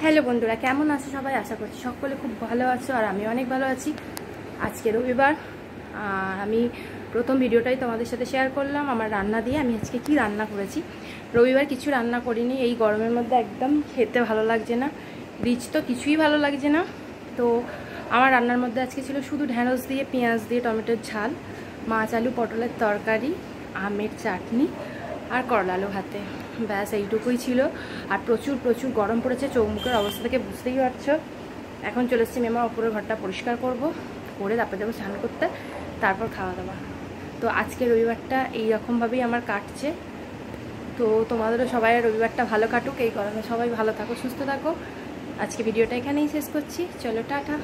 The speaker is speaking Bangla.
হ্যালো বন্ধুরা, কেমন আছো সবাই? আশা করছি সকলে খুব ভালো আছো আর আমি অনেক ভালো আছি। আজকে রবিবার, আমি প্রথম ভিডিওটাই তোমাদের সাথে শেয়ার করলাম আমার রান্না দিয়ে। আমি আজকে কি রান্না করেছি। রবিবার কিছু রান্না করিনি, এই গরমের মধ্যে একদম খেতে ভালো লাগছে না, রিচ তো কিছুই ভালো লাগছে না। তো আমার রান্নার মধ্যে আজকে ছিল শুধু ঢ্যাঁড়স দিয়ে, পেঁয়াজ দিয়ে, টমেটোর ঝাল, মাছ আলু পটলের তরকারি, আমের চাটনি আর করলা আলু ভাতে। ব্যাস এইটুকুই ছিল। আর প্রচুর প্রচুর গরম পড়েছে, চৌমুখের অবস্থা থেকে বুঝতেই পারছো। এখন চলে এসেছি আমি আমার ওপরের ঘরটা পরিষ্কার করব, করে তারপর যাবো স্নান করতে, তারপর খাওয়া দাওয়া। তো আজকে রবিবারটা এইরকমভাবেই আমার কাটছে। তো তোমাদেরও সবাই রবিবারটা ভালো কাটুক, এই গরমে সবাই ভালো থাকো, সুস্থ থাকো। আজকে ভিডিওটা এখানেই শেষ করছি, চলো টাটা।